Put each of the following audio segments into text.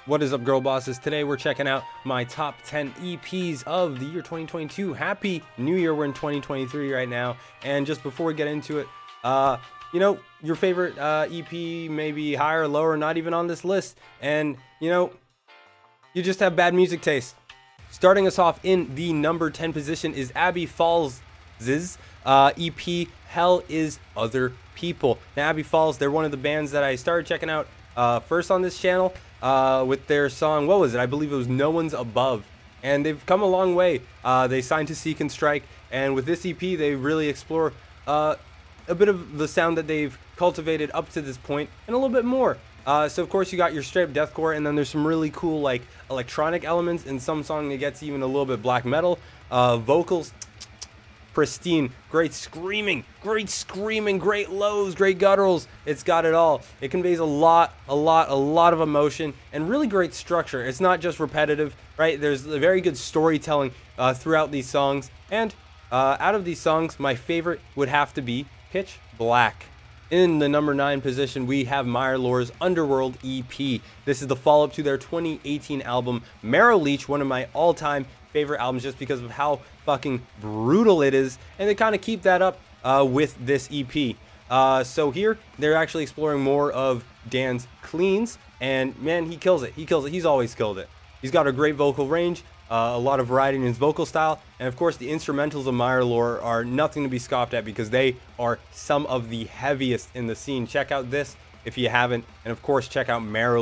What is up, girl bosses? Today we're checking out my top 10 EPs of the year 2022. Happy New Year. We're in 2023 right now. And just before we get into it, your favorite EP may be higher or lower, not even on this list. And, you just have bad music taste. Starting us off in the number 10 position is Abbie Falls Ziz EP, Hell is Other People. Now, Abbie Falls, they're one of the bands that I started checking out first on this channel with their song, what was it? I believe it was No One's Above. And they've come a long way. They signed to Seek and Strike, and with this EP, they really explore a bit of the sound that they've cultivated up to this point, and a little bit more. So of course you got your straight up deathcore, and then there's some really cool like electronic elements. In some song it gets even a little bit black metal. Vocals, pristine, great screaming, great lows, great gutturals. It's got it all. It conveys a lot of emotion and really great structure. It's not just repetitive, right? There's a very good storytelling throughout these songs. And out of these songs, my favorite would have to be Pitch Black. In the number 9 position, we have Meyer Lore's Underworld EP. This is the follow-up to their 2018 album, Mire, one of my all-time favorite albums just because of how fucking brutal it is. And they kind of keep that up with this EP. So here, they're actually exploring more of Dan's cleans. And man, he kills it. He's always killed it. He's got a great vocal range. A lot of variety in his vocal style, and of course the instrumentals of Meyer Lore are nothing to be scoffed at because they are some of the heaviest in the scene. Check out this if you haven't, and of course check out Mire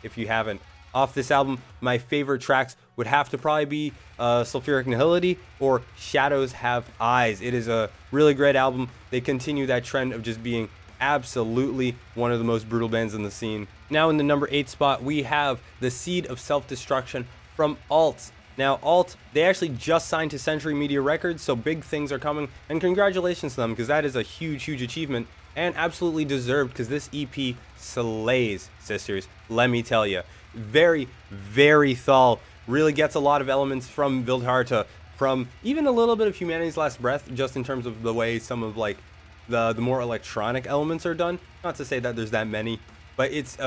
if you haven't. Off this album, my favorite tracks would have to probably be Sulfuric Nihility or Shadows Have Eyes. It is a really great album. They continue that trend of just being absolutely one of the most brutal bands in the scene. Now in the number 8 spot, we have The Seed of Self-Destruction from Allt. Now, Allt, they actually just signed to Century Media Records, so big things are coming, and congratulations to them, because that is a huge achievement, and absolutely deserved, because this EP slays, sisters, let me tell you. Very thal, really gets a lot of elements from Vildharta, from even a little bit of Humanity's Last Breath, just in terms of the way some of, like, the more electronic elements are done. Not to say that there's that many, but it's,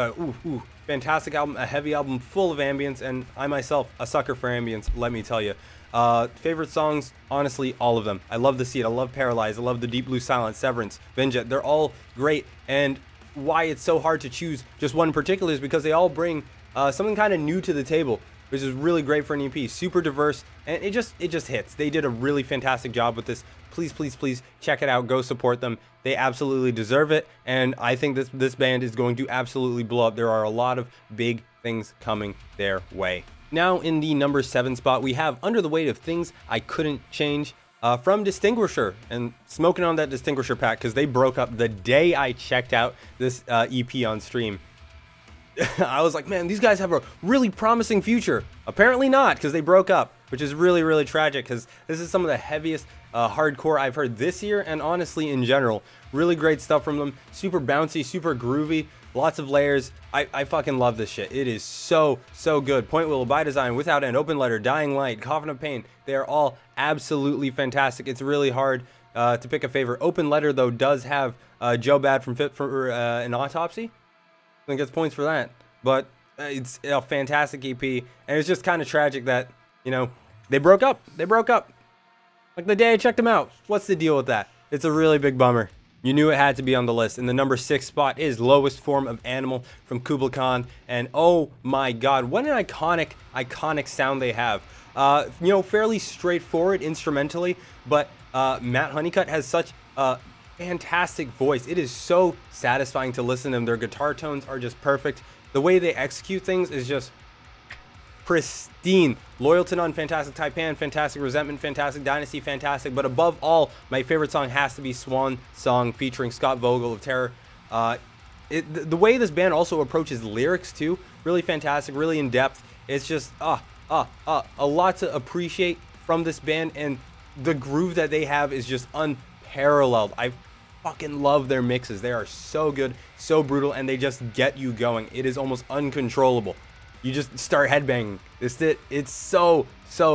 fantastic album, a heavy album full of ambience, and I myself, a sucker for ambience, let me tell you. Favorite songs, honestly, all of them. I love The Seed, I love Paralyzed, I love The Deep Blue Silence, Severance, Vengeance. They're all great, and why it's so hard to choose just one particular is because they all bring something kind of new to the table, which is really great for an EP. Super diverse, and it just hits. They did a really fantastic job with this. Please check it out. Go support them. They absolutely deserve it, and I think this band is going to absolutely blow up. There are a lot of big things coming their way. Now in the number 7 spot, we have Under the Weight of Things I Couldn't Change from Distinguisher, and smoking on that Distinguisher pack because they broke up the day I checked out this EP on stream. I was like, man, these guys have a really promising future. Apparently not, because they broke up, which is really tragic, because this is some of the heaviest hardcore I've heard this year, and honestly in general. Really great stuff from them. Super bouncy, super groovy, lots of layers. I fucking love this shit. It is so good. Point Willow, By Design, Without End, Open Letter, Dying Light, Coffin of Pain. They are all absolutely fantastic. It's really hard to pick a favorite. Open Letter, though, does have Joe Bad from Fit for an Autopsy. I think gets points for that, but it's a fantastic EP, and it's just kind of tragic that they broke up like the day I checked them out. What's the deal with that? It's a really big bummer. You knew it had to be on the list. And the number 6 spot is Lowest Form of Animal from Kubla Khan, and oh my god, what an iconic sound they have. Fairly straightforward instrumentally, but Matt Honeycutt has such a fantastic voice. It is so satisfying to listen to them. Their guitar tones are just perfect. The way they execute things is just pristine. Loyal to None, fantastic. Taipan, fantastic. Resentment, fantastic. Dynasty, fantastic. But above all, my favorite song has to be Swan Song featuring Scott Vogel of Terror. The way this band also approaches lyrics too, really fantastic, really in depth. It's just a lot to appreciate from this band, and the groove that they have is just unparalleled. I fucking love their mixes. They are so good, so brutal, and they just get you going. It is almost uncontrollable. You just start headbanging. It's so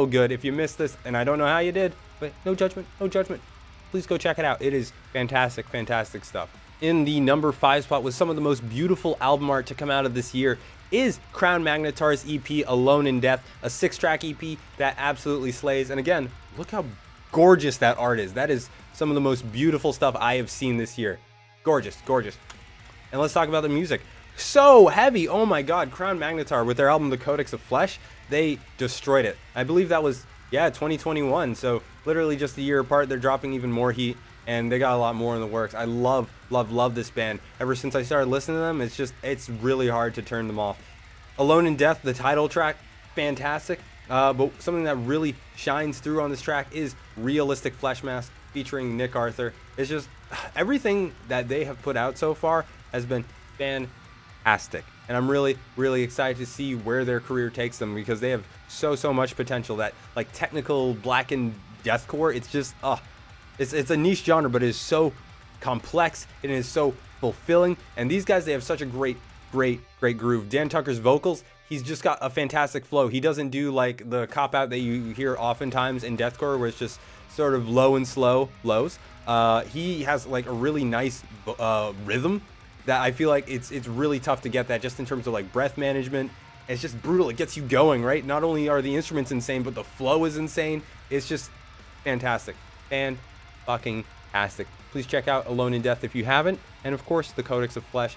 good. If you missed this, and I don't know how you did, but no judgment. Please go check it out. It is fantastic stuff. In the number 5 spot with some of the most beautiful album art to come out of this year is Crown Magnetar's EP Alone in Death, a 6-track EP that absolutely slays. And again, look how gorgeous that art is. That is some of the most beautiful stuff I have seen this year. Gorgeous, gorgeous. And let's talk about the music. So heavy. Oh my god, Crown Magnetar with their album The Codex of Flesh, they destroyed it. I believe that was, yeah, 2021. So literally just a year apart, they're dropping even more heat, and they got a lot more in the works. I love this band. Ever since I started listening to them, it's really hard to turn them off. Alone in Death, the title track, fantastic. But something that really shines through on this track is Realistic Flesh Mask featuring Nick Arthur. It's just everything that they have put out so far has been fantastic, and I'm really excited to see where their career takes them, because they have so much potential. That like technical blackened deathcore, it's just it's a niche genre, but it is so complex and it is so fulfilling. And these guys, they have such a great groove. Dan Tucker's vocals, he's just got a fantastic flow. He doesn't do like the cop out that you hear oftentimes in deathcore, where it's just sort of low and slow lows. He has like a really nice rhythm that I feel like it's really tough to get that, just in terms of like breath management. It's just brutal. It gets you going, right? Not only are the instruments insane, but the flow is insane. It's just fantastic. Fan-fucking-tastic. Please check out Alone in Death if you haven't. And of course, The Codex of Flesh.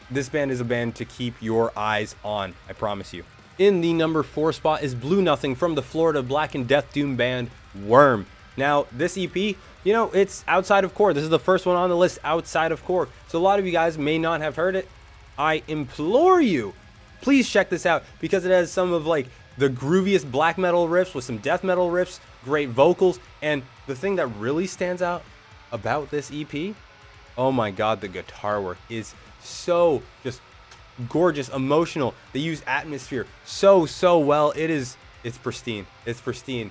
This band is a band to keep your eyes on, I promise you. In the number 4 spot is Bluenothing from the Florida Black and Death Doom band Worm. Now, this EP, you know, it's outside of core. This is the first one on the list outside of core. So a lot of you guys may not have heard it. I implore you, please check this out, because it has some of like the grooviest black metal riffs with some death metal riffs, great vocals, and the thing that really stands out about this EP, oh my god, the guitar work is so just gorgeous, emotional. They use atmosphere so well. It's pristine. It's pristine.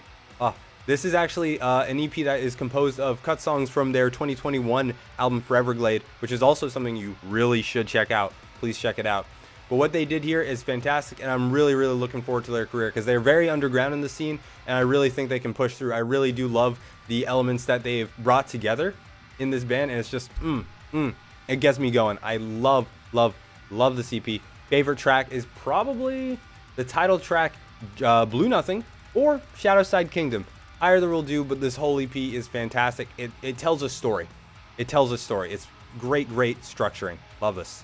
This is actually an EP that is composed of cut songs from their 2021 album Foreverglade, which is also something you really should check out. Please check it out. But what they did here is fantastic, and I'm really looking forward to their career, because they're very underground in the scene, and I really think they can push through. I really do love the elements that they've brought together in this band, and it's just it gets me going. I love this EP. Favorite track is probably the title track, Bluenothing, or Shadowside Kingdom. Either will do, but this whole EP is fantastic. It tells a story. It tells a story. It's great structuring. Love this.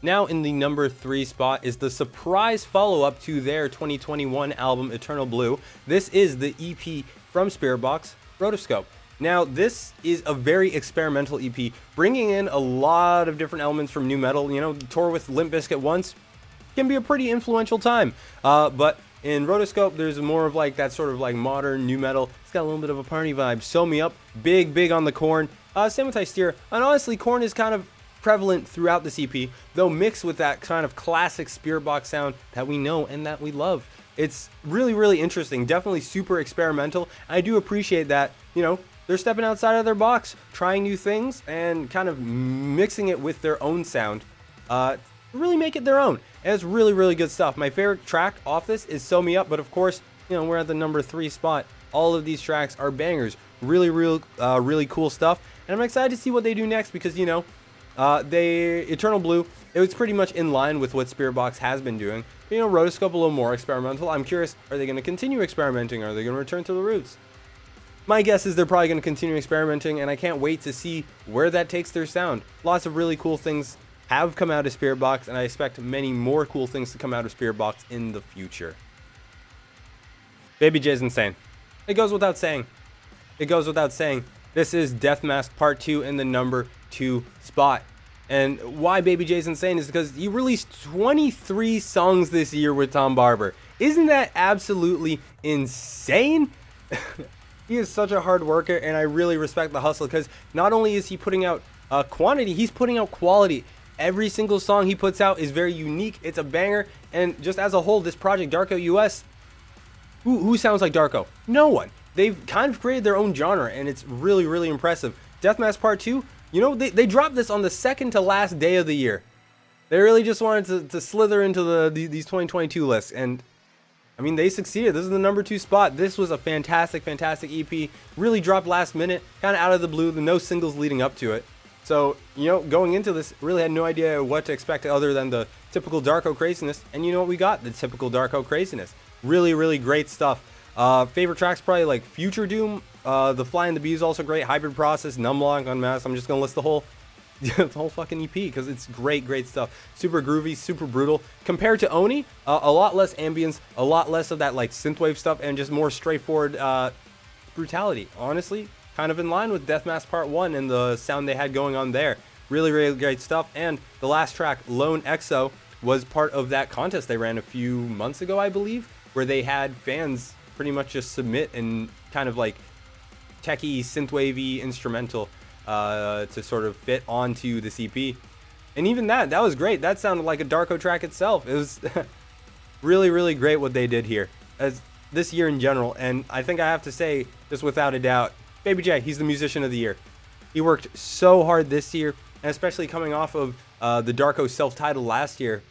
Now in the number 3 spot is the surprise follow-up to their 2021 album Eternal Blue. This is the EP from Spiritbox, Rotoscope. Now this is a very experimental EP, bringing in a lot of different elements from new metal. You know, tour with Limp Bizkit once can be a pretty influential time, but in Rotoscope, there's more of like that sort of like modern new metal. It's got a little bit of a party vibe. Sew Me Up, big on the Korn. Same with Steer. And honestly, Korn is kind of prevalent throughout this EP, though mixed with that kind of classic Spiritbox sound that we know and that we love. It's really interesting. Definitely super experimental. I do appreciate that, you know, they're stepping outside of their box, trying new things, and kind of mixing it with their own sound. Really make it their own. And it's really good stuff. My favorite track off this is Sew Me Up, but of course, you know, we're at the number 3 spot. All of these tracks are bangers. Really cool stuff. And I'm excited to see what they do next, because, you know, Eternal Blue, it was pretty much in line with what Spiritbox has been doing. But, you know, Rotoscope a little more experimental. I'm curious, are they going to continue experimenting? Are they going to return to the roots? My guess is they're probably going to continue experimenting, and I can't wait to see where that takes their sound. Lots of really cool things have come out of Spiritbox, and I expect many more cool things to come out of Spiritbox in the future. Baby J's insane. It goes without saying. This is Dethmask Part 2 in the number 2 spot. And why Baby J's insane is because he released 23 songs this year with Tom Barber. Isn't that absolutely insane? He is such a hard worker, and I really respect the hustle, because not only is he putting out quantity, he's putting out quality. Every single song he puts out is very unique. It's a banger. And just as a whole, this project, Darko US, who sounds like Darko? No one. They've kind of created their own genre, and it's really impressive. Dethmask Part 2, you know, they dropped this on the second to last day of the year. They really just wanted to slither into these 2022 lists, and I mean, they succeeded. This is the number 2 spot. This was a fantastic EP. Really dropped last minute, kind of out of the blue. No singles leading up to it. So, you know, going into this, really had no idea what to expect other than the typical Darko craziness. And you know what we got? The typical Darko craziness. Really, really great stuff. Favorite tracks probably like Future Doom. The Fly and the Bee is also great. Hybrid Process, Numlock, Unmasked. I'm just going to list the whole the whole fucking EP because it's great stuff. Super groovy, super brutal. Compared to Oni, a lot less ambience, a lot less of that like synthwave stuff, and just more straightforward brutality. Honestly, kind of in line with Dethmask Part 1 and the sound they had going on there. Really, really great stuff. And the last track, Lone Exo, was part of that contest they ran a few months ago, I believe, where they had fans pretty much just submit and kind of like techie, synthwavy instrumental to sort of fit onto this EP. And even that was great. That sounded like a Darko track itself. It was really, really great what they did here as this year in general. And I think I have to say, just without a doubt, Baby J, he's the musician of the year. He worked so hard this year, and especially coming off of the Darko self-titled last year.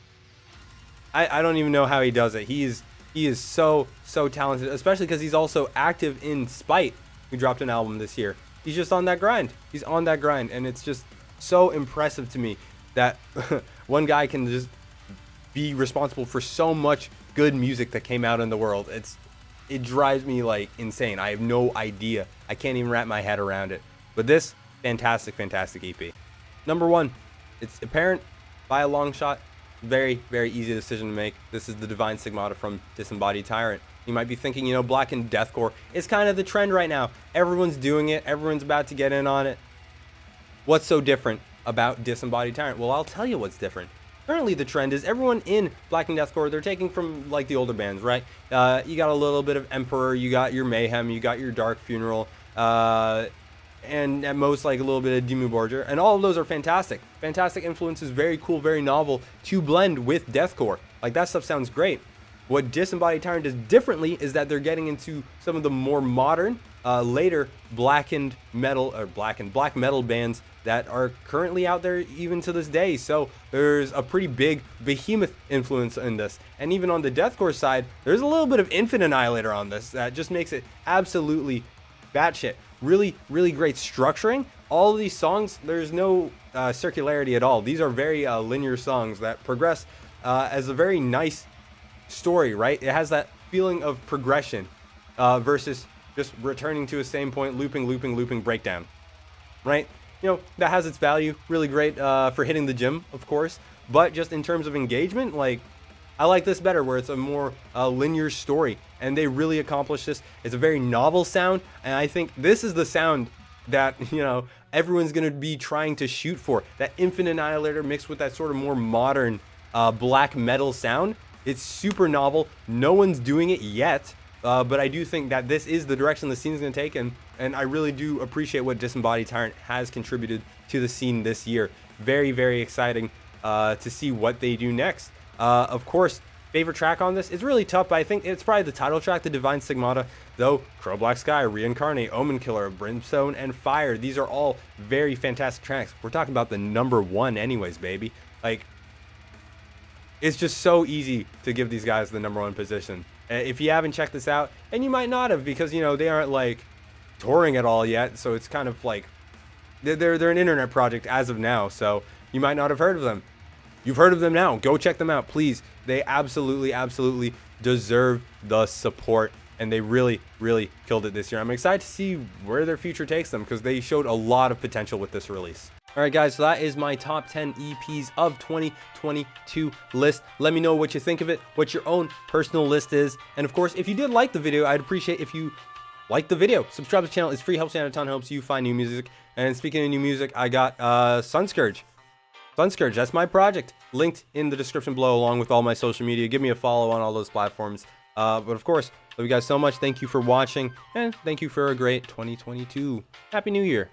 I don't even know how he does it. He is so talented, especially because he's also active in Spite, who dropped an album this year. He's just on that grind. He's on that grind, and it's just so impressive to me that one guy can just be responsible for so much good music that came out in the world. It drives me like insane. I have no idea. I can't even wrap my head around it. But this, fantastic EP. Number 1, it's apparent by a long shot. Very easy decision to make. This is the Divine Stigmata from Disembodied Tyrant. You might be thinking, you know, blackened deathcore. It's kind of the trend right now. Everyone's doing it. Everyone's about to get in on it. What's so different about Disembodied Tyrant? Well, I'll tell you what's different. Currently, the trend is everyone in blackened deathcore, they're taking from like the older bands, right? You got a little bit of Emperor, you got your Mayhem, you got your Dark Funeral, and at most like a little bit of Dimmu Borgir, and all of those are fantastic. Fantastic influences, very cool, very novel to blend with deathcore. Like that stuff sounds great. What Disembodied Tyrant does differently is that they're getting into some of the more modern, later black metal bands that are currently out there even to this day. So there's a pretty big behemoth influence in this. And even on the deathcore side, there's a little bit of Infinite Annihilator on this that just makes it absolutely batshit. Really great structuring. All of these songs, there's no circularity at all. These are very linear songs that progress as a very nice story, right? It has that feeling of progression versus just returning to a same point, looping breakdown, right? You know, that has its value. Really great for hitting the gym, of course, but just in terms of engagement, like I like this better where it's a more linear story, and they really accomplished this. It's a very novel sound, and I think this is the sound that, you know, everyone's gonna be trying to shoot for. That Infinite Annihilator mixed with that sort of more modern black metal sound. It's super novel. No one's doing it yet, but I do think that this is the direction the scene is going to take, and I really do appreciate what Disembodied Tyrant has contributed to the scene this year. Very exciting to see what they do next. Of course, favorite track on this, it's really tough, but I think it's probably the title track, the Divine Stigmata, though Crow Black Sky, Reincarnate, Omen Killer, Brimstone, and Fire. These are all very fantastic tracks. We're talking about the number 1 anyways, baby. Like, it's just so easy to give these guys the number 1 position. If you haven't checked this out, and you might not have because, you know, they aren't like touring at all yet, so it's kind of like they're an internet project as of now, so you might not have heard of them. You've heard of them now. Go check them out, please. They absolutely deserve the support, and they really killed it this year. I'm excited to see where their future takes them because they showed a lot of potential with this release. Alright guys, so that is my top 10 EPs of 2022 list. Let me know what you think of it, what your own personal list is. And of course, if you did like the video, I'd appreciate if you liked the video. Subscribe to the channel. It's free, helps me out a ton, helps you find new music. And speaking of new music, I got Sunscourge. Sunscourge, that's my project. Linked in the description below along with all my social media. Give me a follow on all those platforms. But of course, love you guys so much. Thank you for watching, and thank you for a great 2022. Happy New Year.